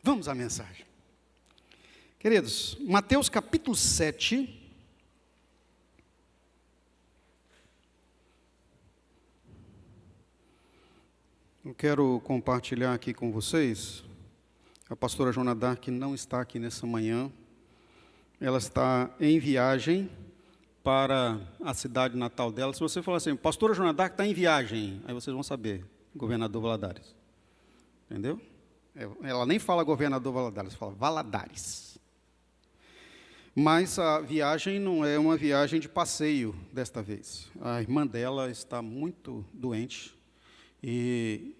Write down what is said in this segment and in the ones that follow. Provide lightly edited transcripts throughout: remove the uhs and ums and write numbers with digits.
Vamos à mensagem. Queridos, Mateus capítulo 7. Eu quero compartilhar aqui com vocês. A pastora Joana Dark não está aqui nessa manhã. Ela está em viagem para a cidade natal dela. Se você falar assim, pastora Joana Dark está em viagem, aí vocês vão saber, governador Valadares. Entendeu? Ela nem fala governador Valadares, fala Valadares. Mas a viagem não é uma viagem de passeio desta vez. A irmã dela está muito doente. E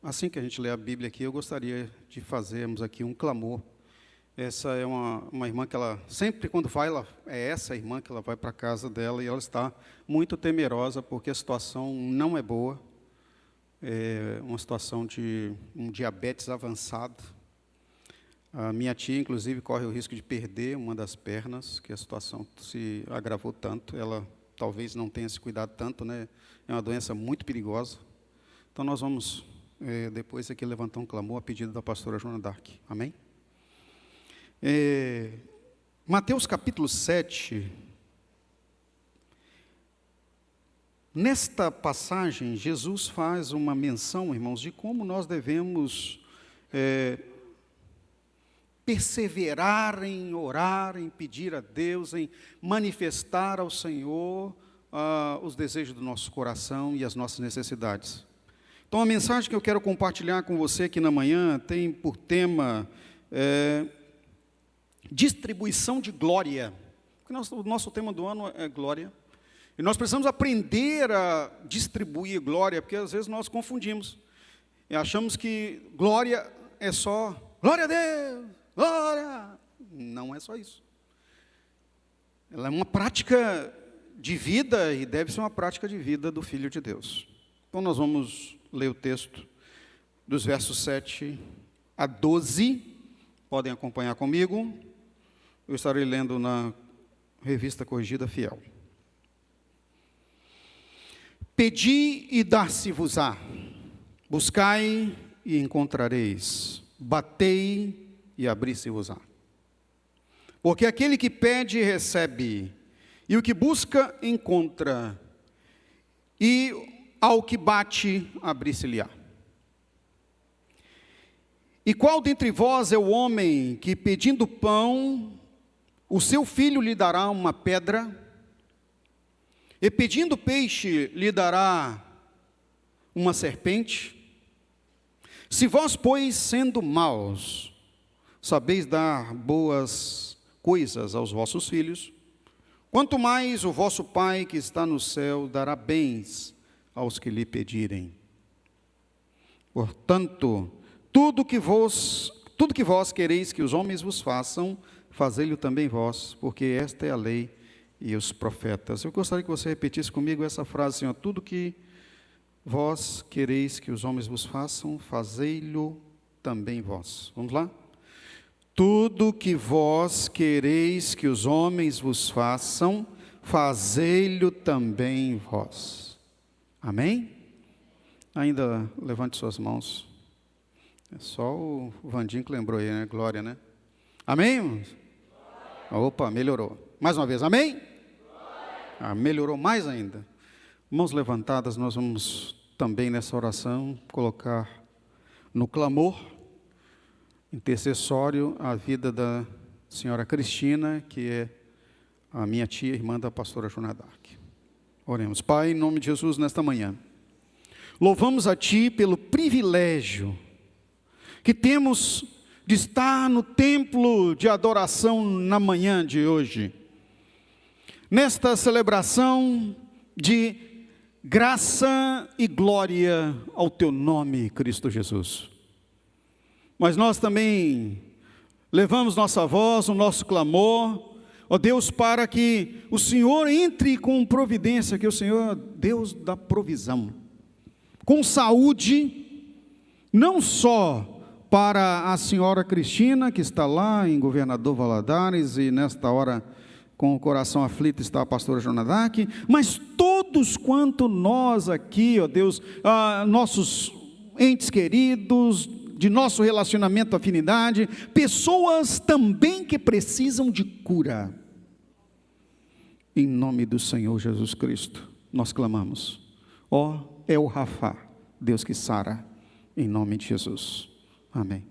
assim que a gente lê a Bíblia aqui, eu gostaria de fazermos aqui um clamor. Essa é uma irmã que ela, sempre quando vai, é essa irmã que ela vai para a casa dela e ela está muito temerosa porque a situação não é boa. É uma situação de um diabetes avançado. A minha tia, inclusive, corre o risco de perder uma das pernas, que a situação se agravou tanto. Ela talvez não tenha se cuidado tanto, né? É uma doença muito perigosa. Então, nós vamos, depois aqui, levantar um clamor a pedido da pastora Joana Dark. Amém? Mateus capítulo 7. Nesta passagem, Jesus faz uma menção, irmãos, de como nós devemos perseverar em orar, em pedir a Deus, em manifestar ao Senhor os desejos do nosso coração e as nossas necessidades. Então, a mensagem que eu quero compartilhar com você aqui na manhã tem por tema distribuição de glória. O nosso tema do ano é glória. E nós precisamos aprender a distribuir glória, porque às vezes nós confundimos. E achamos que glória é só, glória a Deus, glória. Não é só isso. Ela é uma prática de vida e deve ser uma prática de vida do Filho de Deus. Então nós vamos ler o texto dos versos 7 a 12. Podem acompanhar comigo. Eu estarei lendo na Revista Corrigida Fiel. Pedi e dar-se-vos-á, buscai e encontrareis, batei e abri-se-vos-á. Porque aquele que pede, recebe, e o que busca, encontra, e ao que bate, abri-se-lhe-á. E qual dentre vós é o homem que, pedindo pão, o seu filho lhe dará uma pedra? E pedindo peixe, lhe dará uma serpente? Se vós, pois, sendo maus, sabeis dar boas coisas aos vossos filhos, quanto mais o vosso Pai que está no céu dará bens aos que lhe pedirem. Portanto, tudo que vós quereis que os homens vos façam, fazei-lo também vós, porque esta é a lei e os profetas. Eu gostaria que você repetisse comigo essa frase, Senhor: tudo que vós quereis que os homens vos façam, fazei-lo também vós. Vamos lá? Tudo que vós quereis que os homens vos façam, fazei-lo também vós. Amém? Ainda levante suas mãos. É só o Vandinho que lembrou aí, né? Glória, né? Amém, irmãos? Opa, melhorou. Mais uma vez, amém? Melhorou mais ainda. Mãos levantadas, nós vamos também nessa oração colocar no clamor intercessório a vida da senhora Cristina, que é a minha tia, irmã da pastora Joana Dark. Oremos. Pai, em nome de Jesus, nesta manhã, louvamos a Ti pelo privilégio que temos de estar no templo de adoração na manhã de hoje, nesta celebração de graça e glória ao Teu nome, Cristo Jesus. Mas nós também levamos nossa voz, o nosso clamor, ó Deus, para que o Senhor entre com providência, que o Senhor é Deus da provisão, com saúde, não só para a senhora Cristina, que está lá em Governador Valadares, e nesta hora, com o coração aflito, está a pastora Joana Dark, mas todos quanto nós aqui, ó Deus, nossos entes queridos, de nosso relacionamento, afinidade, pessoas também que precisam de cura. Em nome do Senhor Jesus Cristo, nós clamamos, ó El Rafá, Deus que sara, em nome de Jesus, amém.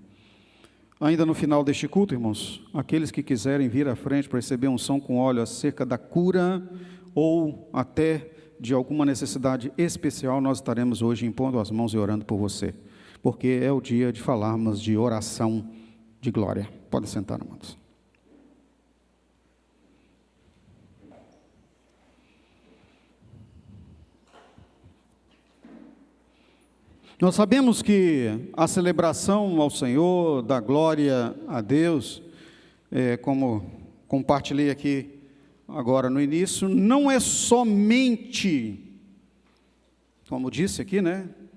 Ainda no final deste culto, irmãos, aqueles que quiserem vir à frente para receber unção com óleo acerca da cura, ou até de alguma necessidade especial, nós estaremos hoje impondo as mãos e orando por você, porque é o dia de falarmos de oração de glória. Pode sentar, amados. Nós sabemos que a celebração ao Senhor, da glória a Deus, como compartilhei aqui agora no início, não é somente, como disse aqui,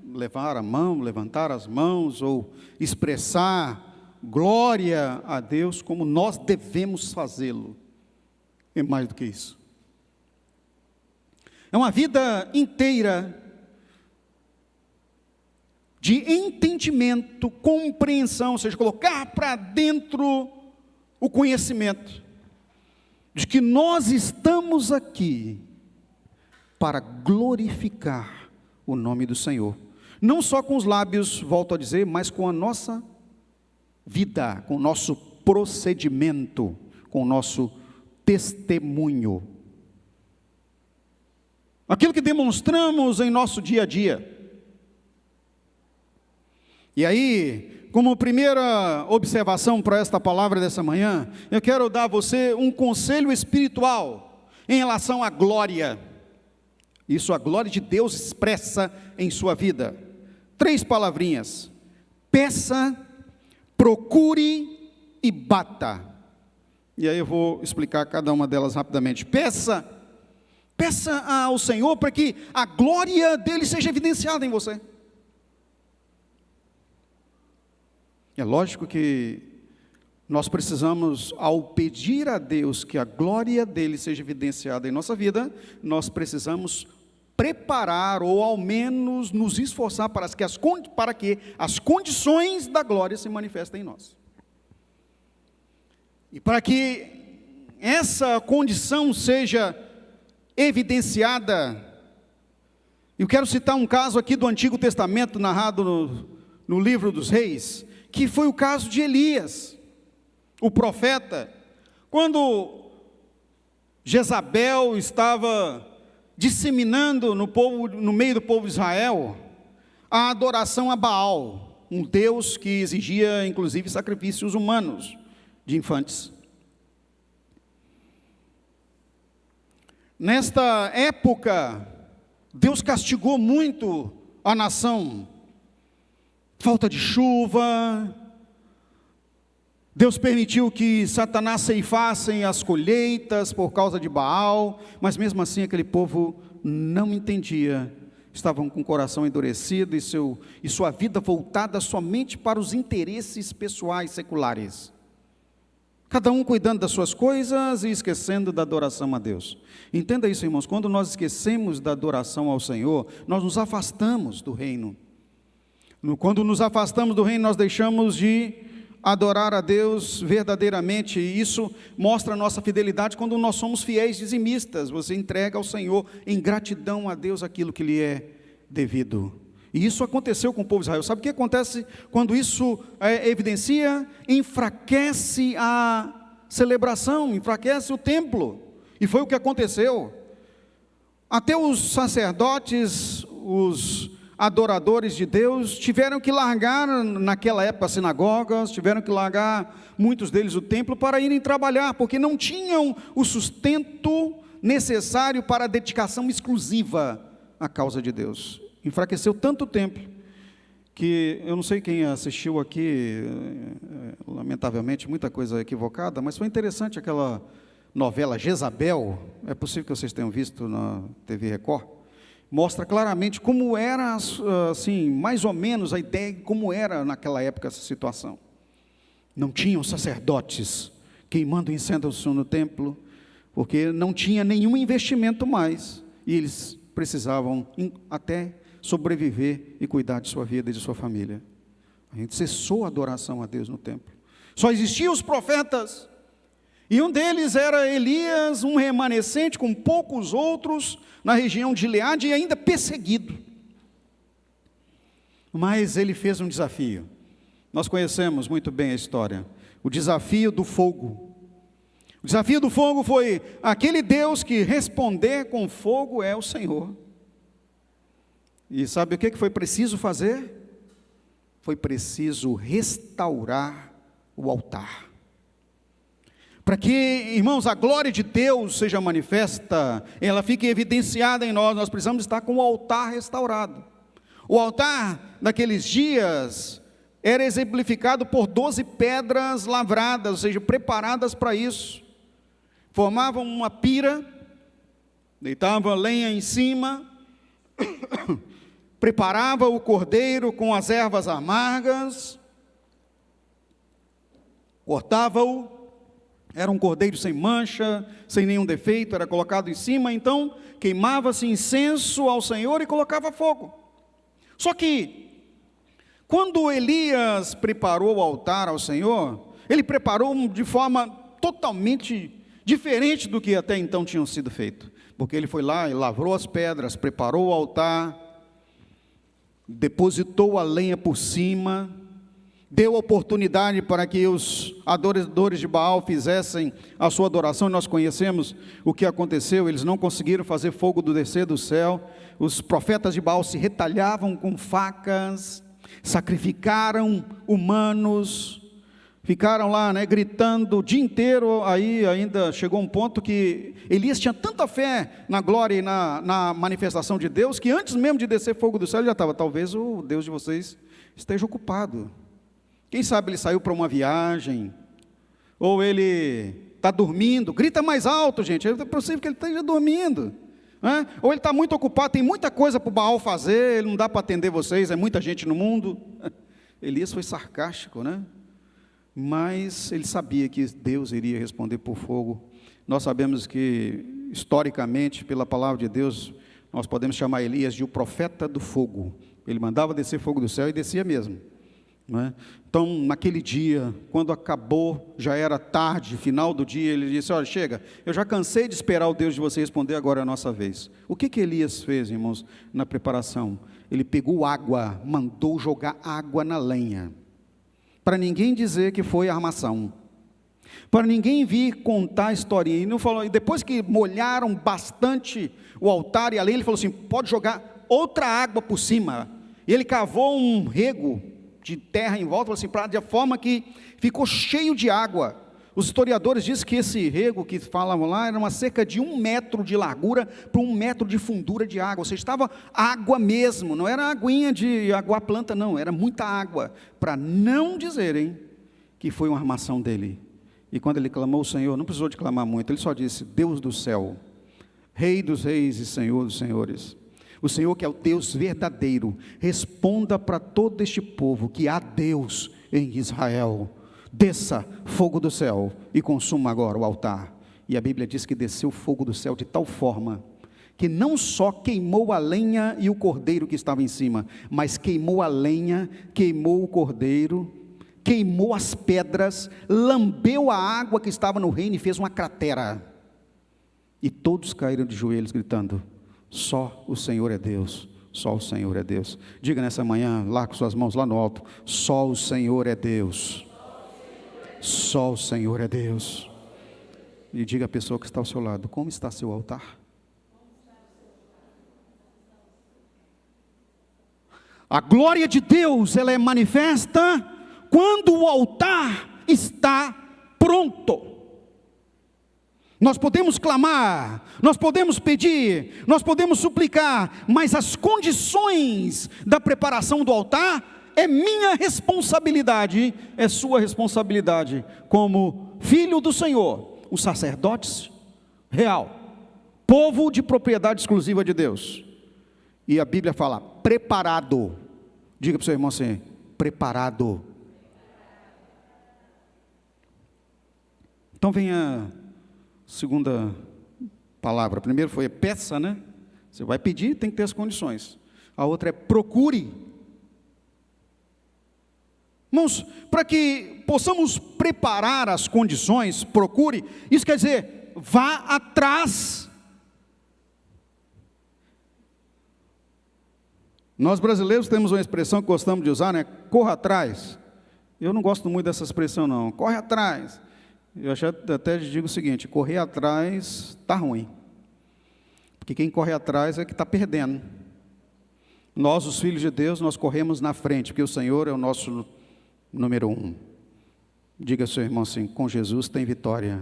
levar a mão, levantar as mãos, ou expressar glória a Deus, como nós devemos fazê-lo. É mais do que isso. É uma vida inteira de entendimento, compreensão, ou seja, colocar para dentro o conhecimento de que nós estamos aqui para glorificar o nome do Senhor, não só com os lábios, volto a dizer, mas com a nossa vida, com o nosso procedimento, com o nosso testemunho, aquilo que demonstramos em nosso dia a dia. E aí, como primeira observação para esta palavra dessa manhã, eu quero dar a você um conselho espiritual em relação à glória. Isso a glória de Deus expressa em sua vida. 3 palavrinhas: peça, procure e bata. E aí eu vou explicar cada uma delas rapidamente. Peça ao Senhor para que a glória dele seja evidenciada em você. É lógico que nós precisamos, ao pedir a Deus que a glória dele seja evidenciada em nossa vida, nós precisamos preparar, ou ao menos nos esforçar para que as condições da glória se manifestem em nós. E para que essa condição seja evidenciada, eu quero citar um caso aqui do Antigo Testamento, narrado no livro dos Reis, que foi o caso de Elias, o profeta, quando Jezabel estava disseminando no meio do povo de Israel a adoração a Baal, um deus que exigia inclusive sacrifícios humanos de infantes. Nesta época, Deus castigou muito a nação. Falta de chuva, Deus permitiu que Satanás ceifassem as colheitas por causa de Baal, mas mesmo assim aquele povo não entendia, estavam com o coração endurecido e sua vida voltada somente para os interesses pessoais seculares, cada um cuidando das suas coisas e esquecendo da adoração a Deus. Entenda isso, irmãos, quando nós esquecemos da adoração ao Senhor, nós nos afastamos do reino. Quando nos afastamos do reino, nós deixamos de adorar a Deus verdadeiramente, e isso mostra a nossa fidelidade quando nós somos fiéis dizimistas. Você entrega ao Senhor em gratidão a Deus aquilo que lhe é devido. E isso aconteceu com o povo de Israel. Sabe o que acontece quando isso evidencia? Enfraquece a celebração, enfraquece o templo. E foi o que aconteceu. Até os sacerdotes, os adoradores de Deus, tiveram que largar naquela época as sinagogas, tiveram que largar muitos deles o templo para irem trabalhar, porque não tinham o sustento necessário para a dedicação exclusiva à causa de Deus. Enfraqueceu tanto o templo, que eu não sei quem assistiu aqui, lamentavelmente muita coisa equivocada, mas foi interessante aquela novela Jezabel, é possível que vocês tenham visto na TV Record, mostra claramente como era, assim, mais ou menos a ideia de como era naquela época essa situação. Não tinham sacerdotes queimando incenso no templo, porque não tinha nenhum investimento mais, e eles precisavam até sobreviver e cuidar de sua vida e de sua família. A gente cessou a adoração a Deus no templo. Só existiam os profetas. E um deles era Elias, um remanescente com poucos outros na região de Gileade e ainda perseguido. Mas ele fez um desafio. Nós conhecemos muito bem a história. O desafio do fogo. O desafio do fogo foi: aquele Deus que responder com fogo é o Senhor. E sabe o que foi preciso fazer? Foi preciso restaurar o altar. Para que, irmãos, a glória de Deus seja manifesta, ela fique evidenciada em nós, nós precisamos estar com o altar restaurado. O altar daqueles dias era exemplificado por 12 pedras lavradas, ou seja, preparadas para isso. Formavam uma pira, deitavam lenha em cima, preparava o cordeiro com as ervas amargas, cortava-o, era um cordeiro sem mancha, sem nenhum defeito, era colocado em cima, então queimava-se incenso ao Senhor e colocava fogo. Só que, quando Elias preparou o altar ao Senhor, ele preparou de forma totalmente diferente do que até então tinham sido feito, porque ele foi lá e lavrou as pedras, preparou o altar, depositou a lenha por cima, deu oportunidade para que os adoradores de Baal fizessem a sua adoração. Nós conhecemos o que aconteceu, eles não conseguiram fazer fogo descer do céu, os profetas de Baal se retalhavam com facas, sacrificaram humanos, ficaram lá, gritando o dia inteiro. Aí ainda chegou um ponto que Elias tinha tanta fé na glória e na manifestação de Deus, que antes mesmo de descer fogo do céu, ele já estava: talvez o Deus de vocês esteja ocupado. Quem sabe ele saiu para uma viagem, ou ele está dormindo. Grita mais alto, gente, é possível que ele esteja dormindo, né? Ou ele está muito ocupado, tem muita coisa para o Baal fazer, ele não dá para atender vocês, é muita gente no mundo. Elias foi sarcástico, né? Mas ele sabia que Deus iria responder por fogo. Nós sabemos que, historicamente, pela palavra de Deus, nós podemos chamar Elias de o profeta do fogo. Ele mandava descer fogo do céu e descia mesmo, não é? Então, naquele dia, quando acabou, já era tarde, final do dia, ele disse: olha, chega, eu já cansei de esperar o Deus de você responder, agora é a nossa vez. O que Elias fez, irmãos, na preparação? Ele pegou água, mandou jogar água na lenha, para ninguém dizer que foi armação, para ninguém vir contar a historinha. E não falou, e depois que molharam bastante o altar e a lenha, ele falou assim: pode jogar outra água por cima. E ele cavou um rego de terra em volta, assim, de forma que ficou cheio de água. Os historiadores dizem que esse rego que falavam lá era uma cerca de 1 metro de largura para 1 metro de fundura de água, ou seja, estava água mesmo, não era aguinha de aguar planta, não, era muita água, para não dizerem que foi uma armação dele. E quando ele clamou ao Senhor, não precisou de clamar muito, ele só disse: Deus do céu, Rei dos reis e Senhor dos senhores, o Senhor que é o Deus verdadeiro, responda para todo este povo que há Deus em Israel. Desça fogo do céu e consuma agora o altar. E a Bíblia diz que desceu fogo do céu de tal forma que não só queimou a lenha e o cordeiro que estava em cima, mas queimou a lenha, queimou o cordeiro, queimou as pedras, lambeu a água que estava no reino e fez uma cratera. E todos caíram de joelhos gritando: só o Senhor é Deus, só o Senhor é Deus. Diga nessa manhã, lá com suas mãos lá no alto: só o Senhor é Deus, só o Senhor é Deus. E diga à pessoa que está ao seu lado: como está seu altar? A glória de Deus, ela é manifesta quando o altar está pronto. Nós podemos clamar, nós podemos pedir, nós podemos suplicar, mas as condições da preparação do altar é minha responsabilidade, é sua responsabilidade, como filho do Senhor, os sacerdotes real, povo de propriedade exclusiva de Deus. E a Bíblia fala preparado. Diga para o seu irmão assim: preparado. Então vem a segunda palavra. Primeiro foi peça, né? Você vai pedir, tem que ter as condições. A outra é procure. Irmãos, para que possamos preparar as condições, procure, isso quer dizer, vá atrás. Nós brasileiros temos uma expressão que gostamos de usar, né? Corra atrás. Eu não gosto muito dessa expressão não, corre atrás. Eu até digo o seguinte, correr atrás está ruim. Porque quem corre atrás é que está perdendo. Nós, os filhos de Deus, nós corremos na frente, porque o Senhor é o nosso número 1. Diga ao seu irmão assim, com Jesus tem vitória.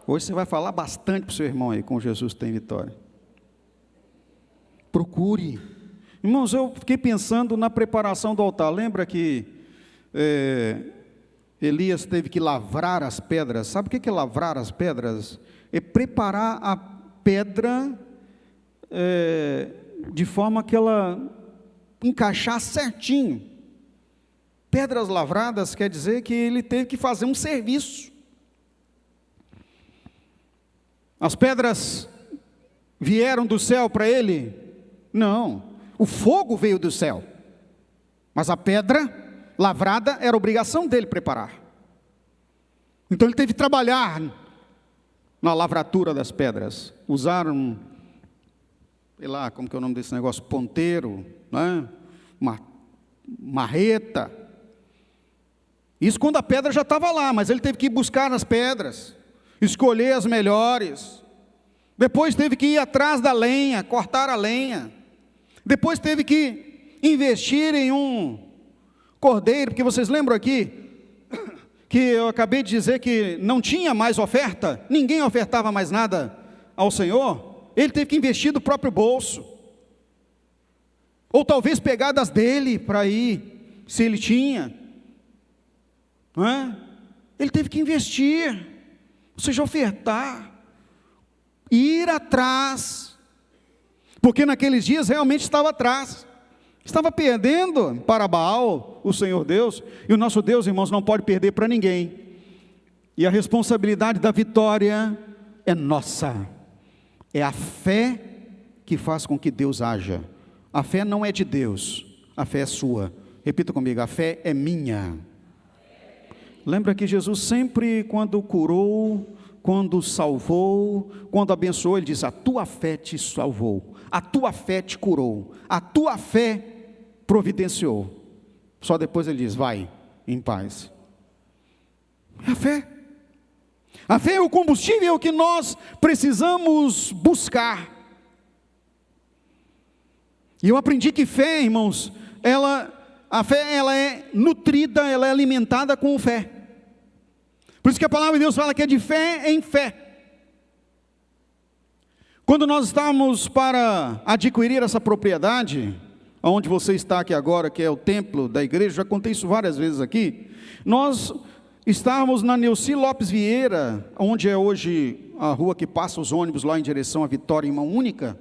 Hoje você vai falar bastante para o seu irmão aí, com Jesus tem vitória. Procure. Irmãos, eu fiquei pensando na preparação do altar. Lembra que Elias teve que lavrar as pedras? Sabe o que é lavrar as pedras? É preparar a pedra de forma que ela encaixar certinho. Pedras lavradas quer dizer que ele teve que fazer um serviço. As pedras vieram do céu para ele? Não, o fogo veio do céu, mas a pedra lavrada era obrigação dele preparar. Então ele teve que trabalhar na lavratura das pedras. Usaram, sei lá, como que é o nome desse negócio, ponteiro, né? Uma marreta. Isso quando a pedra já estava lá, mas ele teve que ir buscar as pedras, escolher as melhores. Depois teve que ir atrás da lenha, cortar a lenha. Depois teve que investir em um cordeiro, porque vocês lembram aqui que eu acabei de dizer que não tinha mais oferta, ninguém ofertava mais nada ao Senhor. Ele teve que investir do próprio bolso, ou talvez pegar das dele para ir, se ele tinha, não é? Ele teve que investir, ou seja, ofertar, ir atrás, porque naqueles dias realmente estava atrás, estava perdendo para Baal, o Senhor Deus, e o nosso Deus, irmãos, não pode perder para ninguém, e a responsabilidade da vitória é nossa, é a fé que faz com que Deus haja. A fé não é de Deus, a fé é sua. Repita comigo, a fé é minha. Lembra que Jesus sempre, quando curou, quando salvou, quando abençoou, ele diz, a tua fé te salvou, a tua fé te curou, a tua fé providenciou. Só depois ele diz, vai em paz. É a fé. A fé é o combustível que nós precisamos buscar. E eu aprendi que fé, irmãos, a fé ela é nutrida, ela é alimentada com fé. Por isso que a palavra de Deus fala que é de fé em fé. Quando nós estamos para adquirir essa propriedade, onde você está aqui agora, que é o templo da igreja, já contei isso várias vezes aqui, nós estávamos na Neuci Lopes Vieira, onde é hoje a rua que passa os ônibus lá em direção à Vitória em mão única,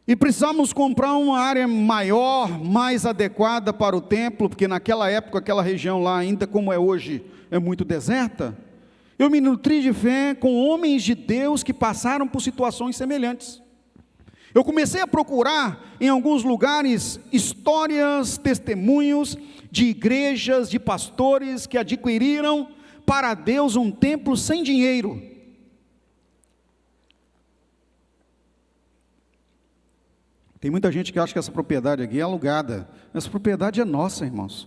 e precisamos comprar uma área maior, mais adequada para o templo, porque naquela época, aquela região lá, ainda como é hoje, é muito deserta. Eu me nutri de fé com homens de Deus que passaram por situações semelhantes. Eu comecei a procurar em alguns lugares histórias, testemunhos de igrejas, de pastores que adquiriram para Deus um templo sem dinheiro. Tem muita gente que acha que essa propriedade aqui é alugada. Essa propriedade é nossa, irmãos.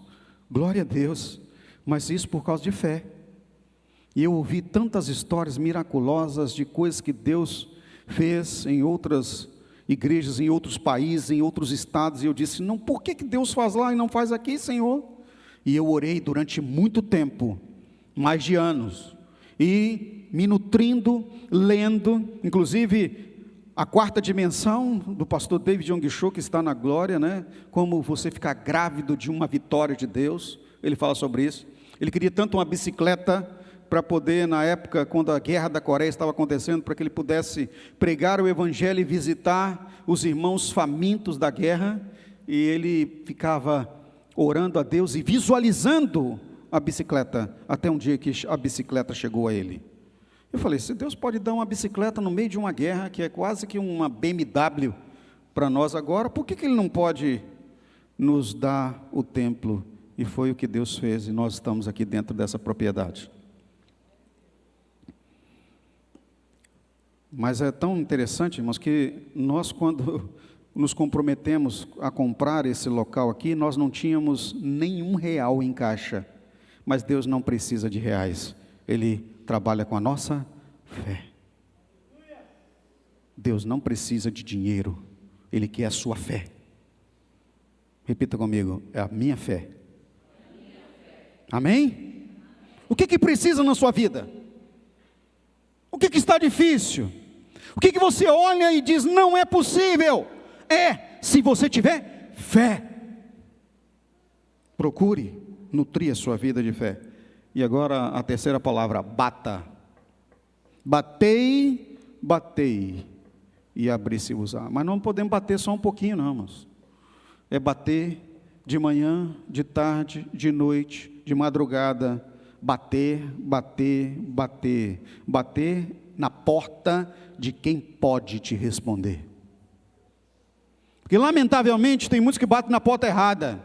Glória a Deus. Mas isso por causa de fé. E eu ouvi tantas histórias miraculosas de coisas que Deus fez em outras igrejas, em outros países, em outros estados. E eu disse, não, por que Deus faz lá e não faz aqui, Senhor? E eu orei durante muito tempo, mais de anos. E me nutrindo, lendo, inclusive a quarta dimensão do pastor David Yong Cho, que está na glória, né? Como você ficar grávido de uma vitória de Deus, ele fala sobre isso. Ele queria tanto uma bicicleta para poder, na época, quando a guerra da Coreia estava acontecendo, para que ele pudesse pregar o evangelho e visitar os irmãos famintos da guerra, e ele ficava orando a Deus e visualizando a bicicleta, até um dia que a bicicleta chegou a ele. Eu falei, se Deus pode dar uma bicicleta no meio de uma guerra, que é quase que uma BMW para nós agora, por que Ele não pode nos dá o templo, e foi o que Deus fez, e nós estamos aqui dentro dessa propriedade. Mas é tão interessante, irmãos, que nós, quando nos comprometemos a comprar esse local aqui, nós não tínhamos nenhum real em caixa, mas Deus não precisa de reais, Ele trabalha com a nossa fé. Deus não precisa de dinheiro, Ele quer a sua fé. Repita comigo, é a minha fé. Amém? O que precisa na sua vida? O que está difícil? O que você olha e diz, não é possível? Se você tiver fé. Procure nutrir a sua vida de fé. E agora a terceira palavra, bata. Batei, batei, e abri-se-vos-á. Mas não podemos bater só um pouquinho, não, irmãos. É bater de manhã, de tarde, de noite, de madrugada. Bater, bater, bater. Bater na porta de quem pode te responder. Porque lamentavelmente tem muitos que batem na porta errada.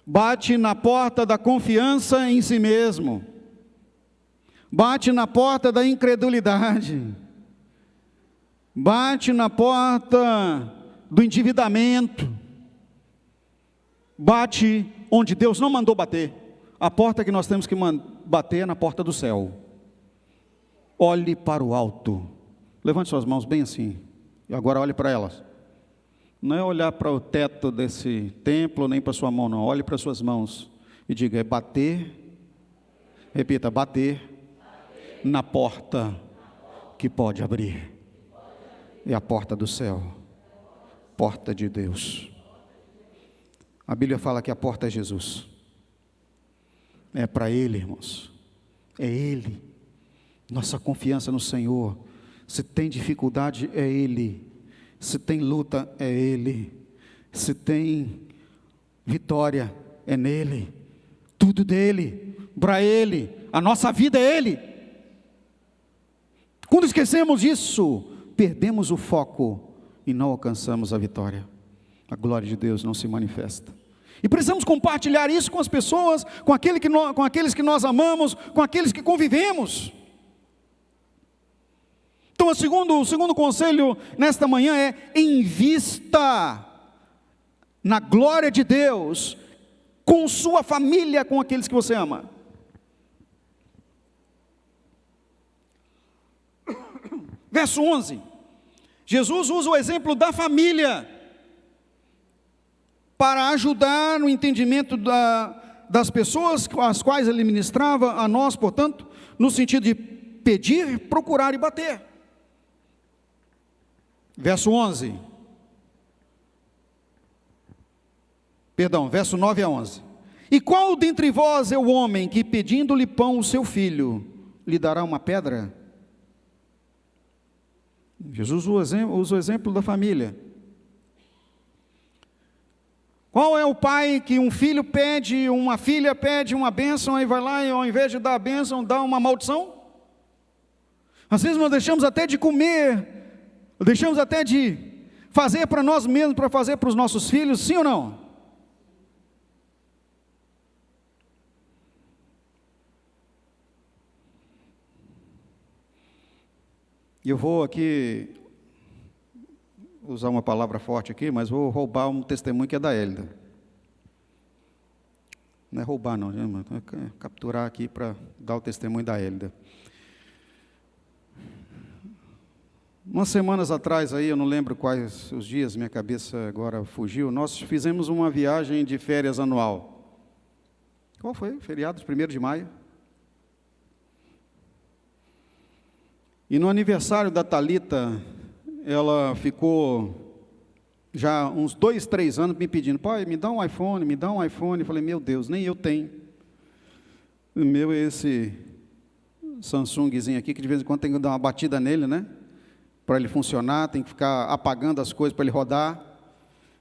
Bate na porta da confiança em si mesmo. Bate na porta da incredulidade. Bate na porta do endividamento. Bate onde Deus não mandou bater. A porta que nós temos que bater é na porta do céu. Olhe para o alto. Levante suas mãos bem assim. E agora olhe para elas. Não é olhar para o teto desse templo, nem para sua mão, não. Olhe para suas mãos e diga, é bater. Repita, bater na porta que pode abrir. É a porta do céu. Porta de Deus. A Bíblia fala que a porta é Jesus. É para Ele, irmãos. É Ele. Nossa confiança no Senhor. Se tem dificuldade, é Ele. Se tem luta, é Ele. Se tem vitória, é nele. Tudo dele, para Ele. A nossa vida é Ele. Quando esquecemos isso, perdemos o foco e não alcançamos a vitória. A glória de Deus não se manifesta. E precisamos compartilhar isso com as pessoas, com aqueles que nós amamos, com aqueles que convivemos. Então, o segundo conselho nesta manhã é: invista na glória de Deus, com sua família, com aqueles que você ama. Verso 11, Jesus usa o exemplo da família para ajudar no entendimento das pessoas às quais Ele ministrava, a nós, portanto, no sentido de pedir, procurar e bater. Verso 11, verso 9 a 11. E qual dentre vós é o homem que, pedindo-lhe pão o seu filho, lhe dará uma pedra? Jesus usa o exemplo da família. Qual é o pai que um filho pede, uma filha pede uma bênção, aí vai lá e ao invés de dar a bênção, dá uma maldição? Às vezes nós deixamos até de comer, deixamos até de fazer para nós mesmos, para fazer para os nossos filhos, sim ou não? Eu vou aqui usar uma palavra forte aqui, mas vou roubar um testemunho que é da Hélida. Não é roubar não, é capturar aqui para dar o testemunho da Hélida. Umas semanas atrás aí, eu não lembro quais os dias, minha cabeça agora fugiu, nós fizemos uma viagem de férias anual. Qual foi? Feriado de 1º de maio. E no aniversário da Thalita, ela ficou já uns 2, 3 anos me pedindo: pai, me dá um iPhone, me dá um iPhone. Eu falei: meu Deus, nem eu tenho. O meu é esse Samsungzinho aqui, que de vez em quando tem que dar uma batida nele, né? Para ele funcionar, tem que ficar apagando as coisas para ele rodar.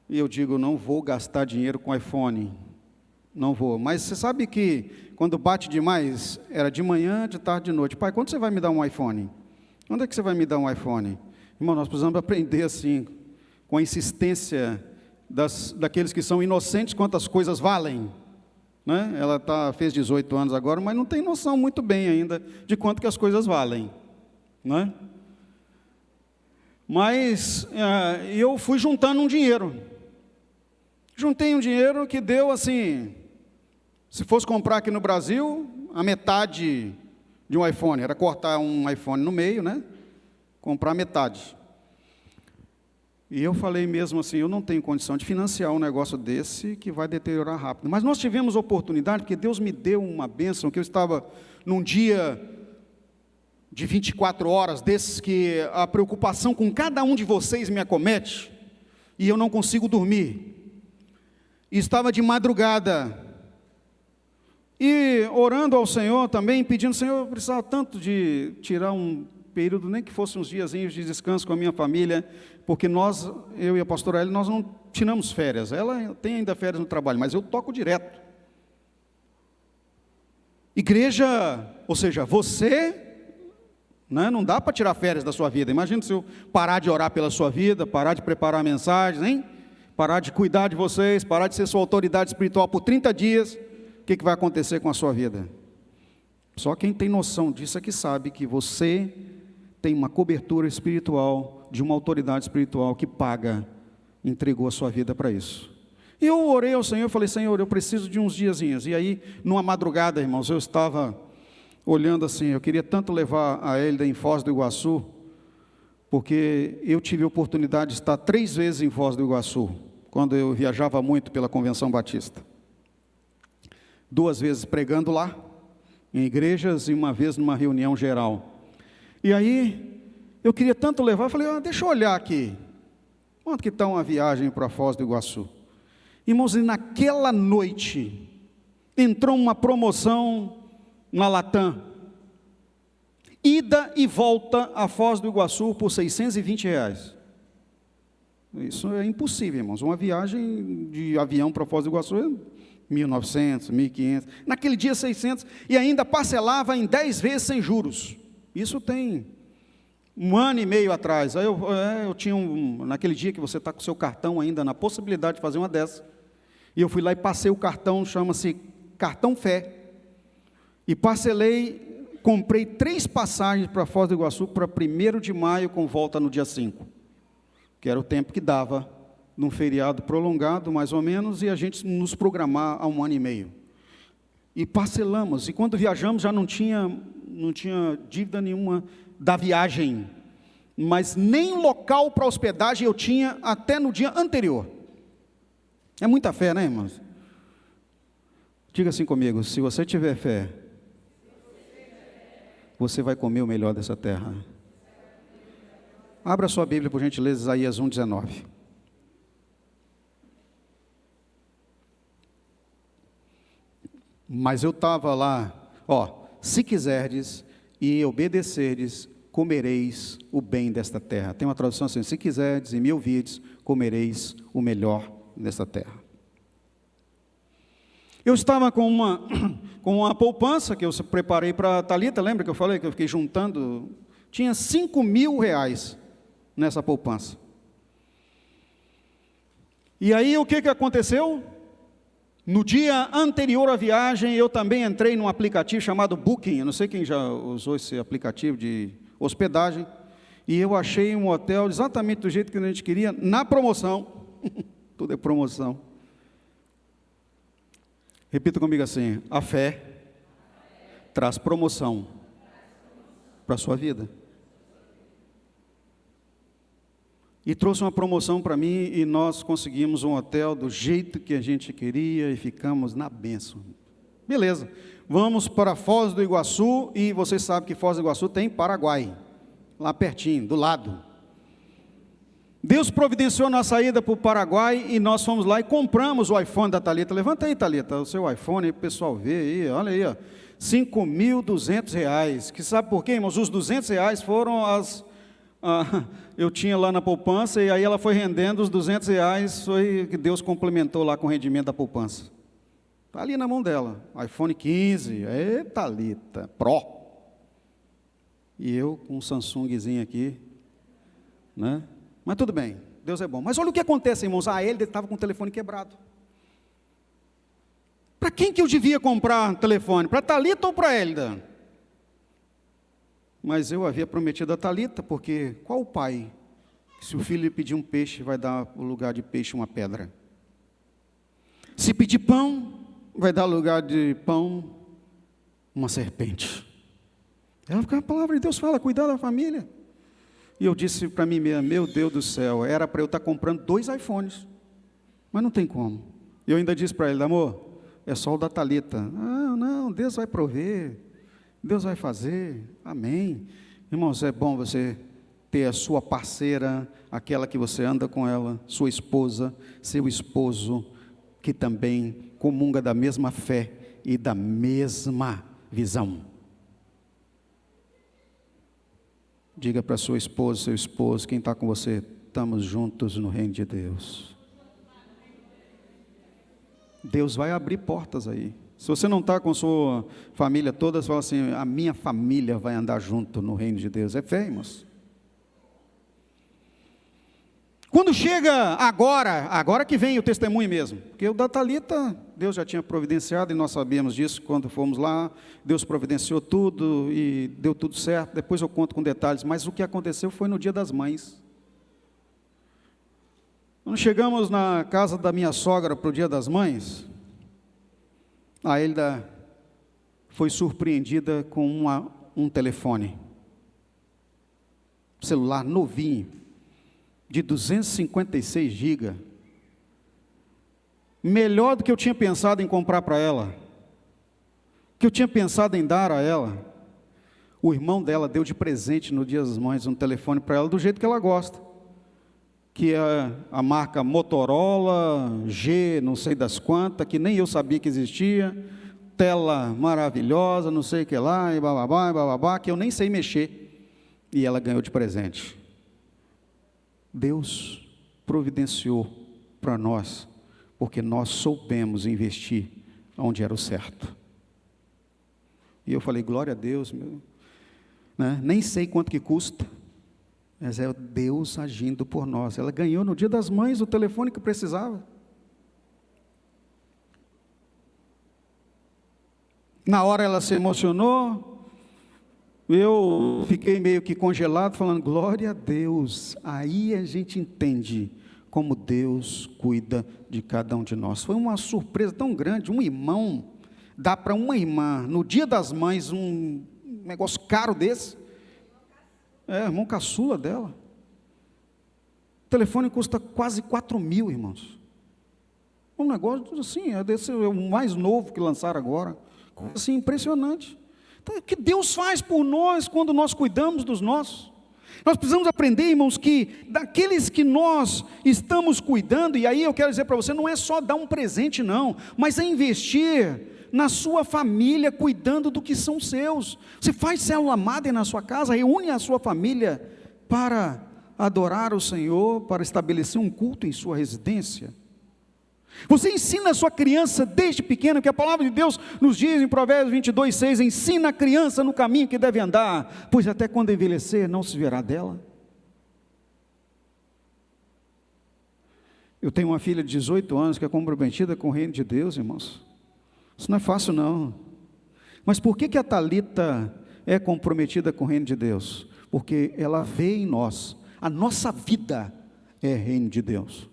E eu digo: não vou gastar dinheiro com iPhone. Não vou. Mas você sabe que quando bate demais, era de manhã, de tarde, de noite. Pai, quando você vai me dar um iPhone? Quando é que você vai me dar um iPhone? Irmão, nós precisamos aprender assim, com a insistência daqueles que são inocentes quantas coisas valem, né? Ela fez 18 anos agora, mas não tem noção muito bem ainda de quanto que as coisas valem, né? Mas eu fui juntando um dinheiro. Juntei um dinheiro que deu assim, se fosse comprar aqui no Brasil, a metade de um iPhone, era cortar um iPhone no meio, né? Comprar metade. E eu falei mesmo assim, eu não tenho condição de financiar um negócio desse que vai deteriorar rápido. Mas nós tivemos oportunidade, porque Deus me deu uma bênção, que eu estava num dia de 24 horas, desses que a preocupação com cada um de vocês me acomete, e eu não consigo dormir. E estava de madrugada, e orando ao Senhor também, pedindo, Senhor, eu precisava tanto de tirar um período, nem que fosse uns diazinhos de descanso com a minha família, porque eu e a pastora Eli, nós não tiramos férias. Ela tem ainda férias no trabalho, mas eu toco direto. Igreja, ou seja, você, né, não dá para tirar férias da sua vida. Imagina se eu parar de orar pela sua vida, parar de preparar mensagens, hein? Parar de cuidar de vocês, parar de ser sua autoridade espiritual por 30 dias, o que vai acontecer com a sua vida? Só quem tem noção disso é que sabe que você tem uma cobertura espiritual, de uma autoridade espiritual que entregou a sua vida para isso. E eu orei ao Senhor, falei, Senhor, eu preciso de uns diazinhos. E aí, numa madrugada, irmãos, eu estava olhando assim, eu queria tanto levar a Hélida em Foz do Iguaçu, porque eu tive a oportunidade de estar 3 vezes em Foz do Iguaçu, quando eu viajava muito pela Convenção Batista. 2 vezes pregando lá, em igrejas, e 1 vez numa reunião geral. E aí, eu queria tanto levar, eu falei, deixa eu olhar aqui, quanto que está uma viagem para Foz do Iguaçu? Irmãos, e naquela noite, entrou uma promoção na Latam, ida e volta a Foz do Iguaçu por R$620. Isso é impossível, irmãos, uma viagem de avião para Foz do Iguaçu é 1.900, 1.500, naquele dia 600, e ainda parcelava em 10 vezes sem juros. Isso tem 1 ano e meio atrás. Aí eu tinha naquele dia que você está com o seu cartão ainda, na possibilidade de fazer uma dessa, e eu fui lá e passei o cartão, chama-se Cartão Fé, e parcelei, comprei 3 passagens para Foz do Iguaçu, para 1º de maio, com volta no dia 5, que era o tempo que dava, num feriado prolongado, mais ou menos, e a gente nos programar há 1 ano e meio. E parcelamos, e quando viajamos já não tinha dívida nenhuma da viagem, mas nem local para hospedagem eu tinha até no dia anterior. É muita fé, né, irmãos? Diga assim comigo, se você tiver fé, você vai comer o melhor dessa terra. Abra sua Bíblia, por gentileza, Isaías 1:19. Mas eu estava lá, se quiserdes e obedecerdes, comereis o bem desta terra. Tem uma tradução assim, se quiserdes e me ouvirdes, comereis o melhor desta terra. Eu estava com uma poupança que eu preparei para a Thalita, lembra que eu falei que eu fiquei juntando? Tinha R$5.000 nessa poupança. E aí o que aconteceu? No dia anterior à viagem, eu também entrei num aplicativo chamado Booking, eu não sei quem já usou esse aplicativo de hospedagem, e eu achei um hotel exatamente do jeito que a gente queria, na promoção, tudo é promoção. Repita comigo assim, a fé traz promoção para a sua vida. E trouxe uma promoção para mim, e nós conseguimos um hotel do jeito que a gente queria, e ficamos na bênção. Beleza, vamos para Foz do Iguaçu, e vocês sabem que Foz do Iguaçu tem Paraguai, lá pertinho, do lado. Deus providenciou nossa saída para o Paraguai, e nós fomos lá e compramos o iPhone da Thalita. Levanta aí, Thalita, o seu iPhone, aí, o pessoal vê aí, olha aí, R$5.200, que sabe por quê, irmãos? Os R$200 foram eu tinha lá na poupança, e aí ela foi rendendo os R$200, foi que Deus complementou lá com o rendimento da poupança. Está ali na mão dela, iPhone 15, Thalita, Pro. E eu com um Samsungzinho aqui, né? Mas tudo bem, Deus é bom. Mas olha o que acontece, irmãos. Ele estava com o telefone quebrado. Para quem que eu devia comprar telefone? Para a Thalita ou para a Hélida? Mas eu havia prometido a Thalita, porque qual o pai, se o filho lhe pedir um peixe, vai dar o lugar de peixe uma pedra? Se pedir pão, vai dar lugar de pão uma serpente. É o que a palavra de Deus fala, cuidar da família. E eu disse para mim mesmo, meu Deus do céu, era para eu estar comprando 2 iPhones, mas não tem como. Eu ainda disse para ele, amor, é só o da Thalita. Não, Deus vai prover, Deus vai fazer, amém. Irmãos, é bom você ter a sua parceira, aquela que você anda com ela, sua esposa, seu esposo, que também comunga da mesma fé e da mesma visão. Diga para sua esposa, seu esposo, quem está com você, estamos juntos no reino de Deus. Deus vai abrir portas aí. Se você não está com sua família toda, você fala assim, a minha família vai andar junto no reino de Deus. É fé, irmãos. Quando chega agora que vem o testemunho mesmo, porque o da Thalita, Deus já tinha providenciado, e nós sabíamos disso quando fomos lá, Deus providenciou tudo, e deu tudo certo, depois eu conto com detalhes, mas o que aconteceu foi no Dia das Mães. Quando chegamos na casa da minha sogra para o Dia das Mães, a Hélida foi surpreendida com um telefone, celular novinho, de 256 GB, melhor do que eu tinha pensado em comprar para ela, que eu tinha pensado em dar a ela. O irmão dela deu de presente no Dia das Mães um telefone para ela do jeito que ela gosta, que é a marca Motorola G, não sei das quantas, que nem eu sabia que existia, tela maravilhosa, não sei o que lá, e bababá, que eu nem sei mexer, e ela ganhou de presente. Deus providenciou para nós, porque nós soubemos investir onde era o certo. E eu falei, glória a Deus, né? Nem sei quanto que custa, mas é Deus agindo por nós. Ela ganhou no Dia das Mães o telefone que precisava. Na hora ela se emocionou, eu fiquei meio que congelado, falando, glória a Deus. Aí a gente entende como Deus cuida de cada um de nós. Foi uma surpresa tão grande, um irmão, dá para uma irmã, no Dia das Mães, um negócio caro desse. Irmão caçula dela. O telefone custa quase 4.000, irmãos. Um negócio assim, desse, é o mais novo que lançaram agora. Assim, impressionante. Então, o que Deus faz por nós quando nós cuidamos dos nossos? Nós precisamos aprender, irmãos, que daqueles que nós estamos cuidando, e aí eu quero dizer para você, não é só dar um presente não, mas é investir na sua família, cuidando do que são seus. Você faz célula madre na sua casa, reúne a sua família para adorar o Senhor, para estabelecer um culto em sua residência. Você ensina a sua criança desde pequeno, que a palavra de Deus nos diz em Provérbios 22:6, ensina a criança no caminho que deve andar, pois até quando envelhecer não se verá dela. Eu tenho uma filha de 18 anos que é comprometida com o reino de Deus, irmãos. Isso não é fácil não. Mas por que a Thalita é comprometida com o reino de Deus? Porque ela vê em nós, a nossa vida é reino de Deus.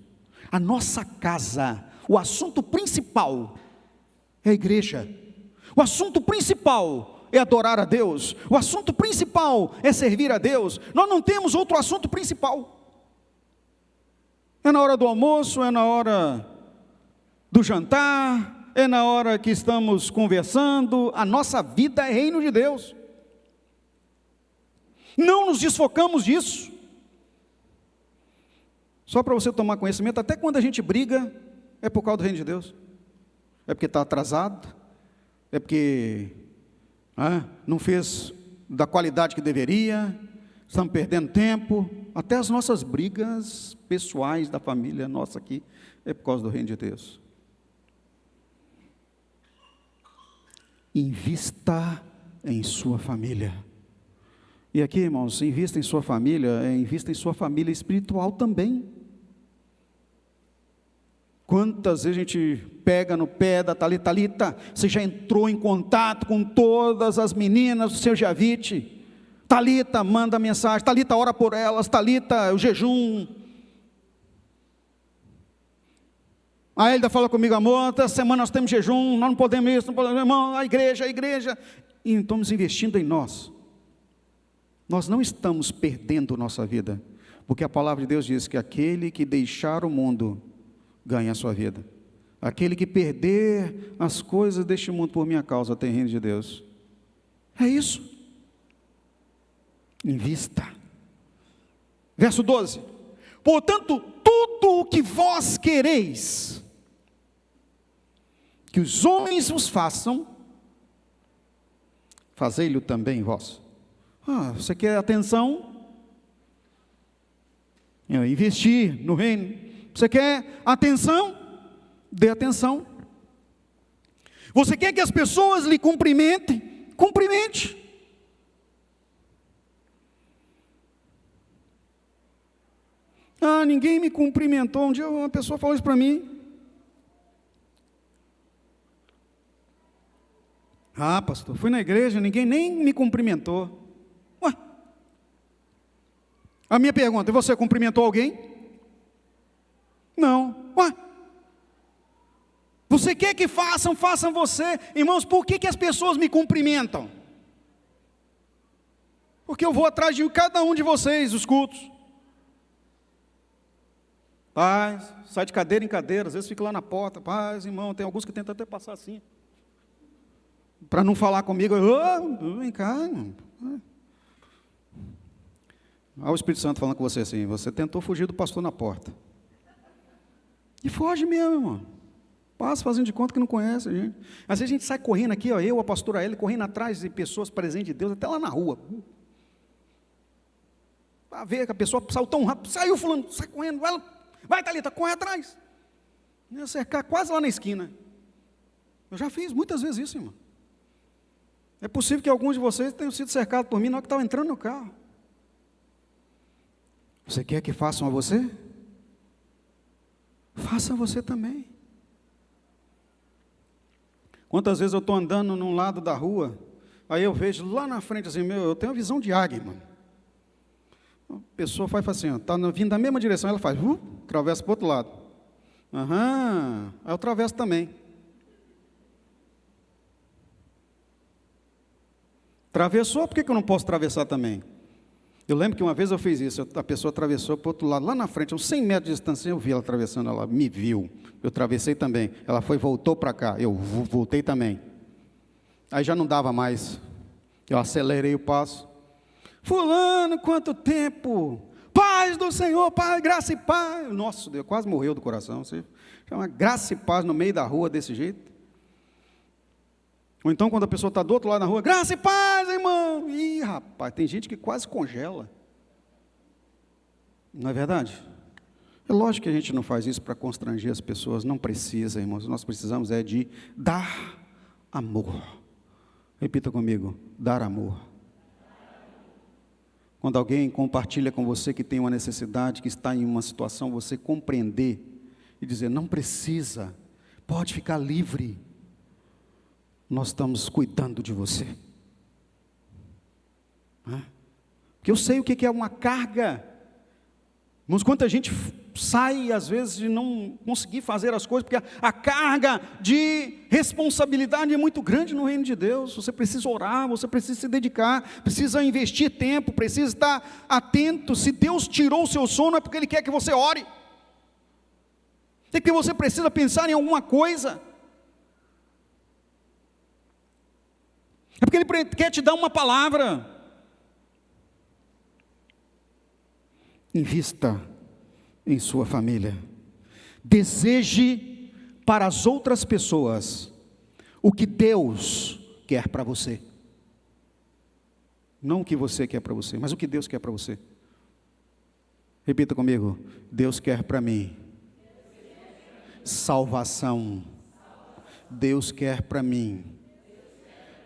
A nossa casa, o assunto principal é a igreja. O assunto principal é adorar a Deus. O assunto principal é servir a Deus. Nós não temos outro assunto principal. É na hora do almoço, é na hora do jantar, é na hora que estamos conversando. A nossa vida é reino de Deus. Não nos desfocamos disso. Só para você tomar conhecimento, até quando a gente briga, é por causa do reino de Deus. É porque está atrasado, é porque não fez da qualidade que deveria, estamos perdendo tempo. Até as nossas brigas pessoais da família nossa aqui, é por causa do reino de Deus. Invista em sua família. E aqui, irmãos, invista em sua família, invista em sua família espiritual também. Quantas vezes a gente pega no pé da Thalita: Thalita, você já entrou em contato com todas as meninas do seu Javite? Thalita, manda mensagem. Thalita, ora por elas. Thalita, o jejum. A Elida fala comigo: amor, essa semana nós temos jejum, nós não podemos isso, não podemos, irmão, a igreja. E estamos investindo em nós. Nós não estamos perdendo nossa vida, porque a palavra de Deus diz que aquele que deixar o mundo ganha a sua vida. Aquele que perder as coisas deste mundo por minha causa tem reino de Deus. É isso. Invista. Verso 12. Portanto, tudo o que vós quereis que os homens vos façam, fazei-lo também vós. Você quer atenção? Investir no reino. Você quer atenção? Dê atenção. Você quer que as pessoas lhe cumprimentem? Cumprimente. Ninguém me cumprimentou. Um dia uma pessoa falou isso para mim. Pastor, fui na igreja, ninguém nem me cumprimentou. A minha pergunta: você cumprimentou alguém? Não. Você quer que façam você. Irmãos, por que as pessoas me cumprimentam? Porque eu vou atrás de cada um de vocês, os cultos. Paz, sai de cadeira em cadeira, às vezes fica lá na porta. Paz, irmão, tem alguns que tentam até passar assim, para não falar comigo. Vem cá, irmão. Olha o Espírito Santo falando com você assim: você tentou fugir do pastor na porta. E foge mesmo, irmão. Passa fazendo de conta que não conhece a gente. Às vezes a gente sai correndo aqui, eu, a pastora Eli, correndo atrás de pessoas presentes de Deus, até lá na rua. Para ver que a pessoa saiu tão rápido. Saiu fulano, sai correndo. Vai, Thalita, corre atrás. Ia cercar quase lá na esquina. Eu já fiz muitas vezes isso, irmão. É possível que alguns de vocês tenham sido cercados por mim na hora que estava entrando no carro. Você quer que façam a você? Faça a você também. Quantas vezes eu estou andando num lado da rua, aí eu vejo lá na frente assim, eu tenho uma visão de águia, mano. A pessoa faz assim, está vindo da mesma direção, ela faz, atravessa para o outro lado. Aí eu atravesso também. Atravessou, por que eu não posso atravessar também? Eu lembro que uma vez eu fiz isso, a pessoa atravessou para o outro lado, lá na frente, uns 100 metros de distância, eu vi ela atravessando, ela me viu, eu atravessei também, ela voltou para cá, eu voltei também. Aí já não dava mais, eu acelerei o passo. Fulano, quanto tempo, paz do Senhor, paz, graça e paz. Nossa, Deus, quase morreu do coração, você chama graça e paz no meio da rua desse jeito. Ou então quando a pessoa está do outro lado da rua, graça e paz, irmão. Ih, rapaz, tem gente que quase congela. Não é verdade? É lógico que a gente não faz isso para constranger as pessoas, não precisa, irmãos. Nós precisamos de dar amor. Repita comigo: dar amor. Quando alguém compartilha com você que tem uma necessidade, que está em uma situação, você compreender e dizer: não precisa, pode ficar livre. Nós estamos cuidando de você. Porque eu sei o que é uma carga. Mas quanta gente sai, às vezes, de não conseguir fazer as coisas, porque a carga de responsabilidade é muito grande no reino de Deus. Você precisa orar, você precisa se dedicar, precisa investir tempo, precisa estar atento. Se Deus tirou o seu sono, é porque Ele quer que você ore. É que você precisa pensar em alguma coisa. É porque Ele quer te dar uma palavra. Invista em sua família. Deseje para as outras pessoas o que Deus quer para você. Não o que você quer para você, mas o que Deus quer para você. Repita comigo: Deus quer para mim salvação. Deus quer para mim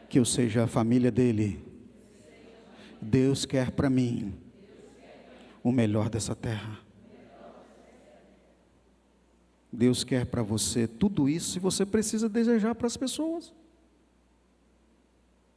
que eu seja a família dele. Deus quer para mim o melhor dessa terra. Deus quer para você tudo isso e você precisa desejar para as pessoas.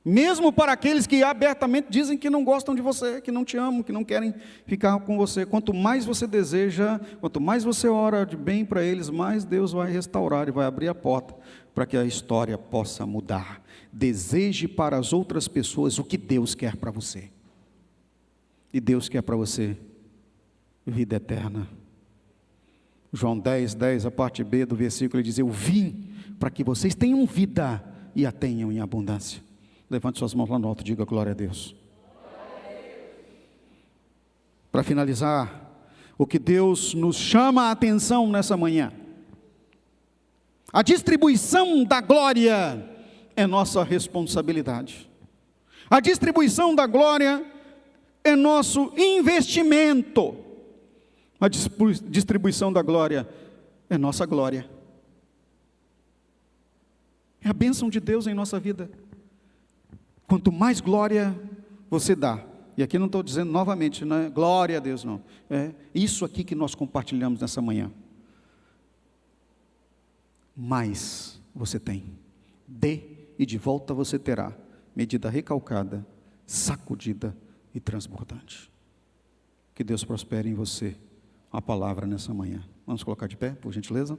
Mesmo para aqueles que abertamente dizem que não gostam de você, que não te amam, que não querem ficar com você. Quanto mais você deseja, quanto mais você ora de bem para eles, mais Deus vai restaurar e vai abrir a porta para que a história possa mudar. Deseje para as outras pessoas o que Deus quer para você. E Deus quer para você vida eterna. João 10, a parte B do versículo, ele diz: eu vim para que vocês tenham vida e a tenham em abundância. Levante suas mãos lá no alto, diga glória a Deus. Para finalizar, o que Deus nos chama a atenção nessa manhã: a distribuição da glória é nossa responsabilidade. A distribuição da glória é nosso investimento. A distribuição da glória é nossa glória. É a bênção de Deus em nossa vida. Quanto mais glória você dá, e aqui não estou dizendo novamente, não é glória a Deus, não. É isso aqui que nós compartilhamos nessa manhã. Mais você tem. Dê e de volta você terá. Medida recalcada, sacudida e transbordante. Que Deus prospere em você a palavra nessa manhã. Vamos colocar de pé, por gentileza?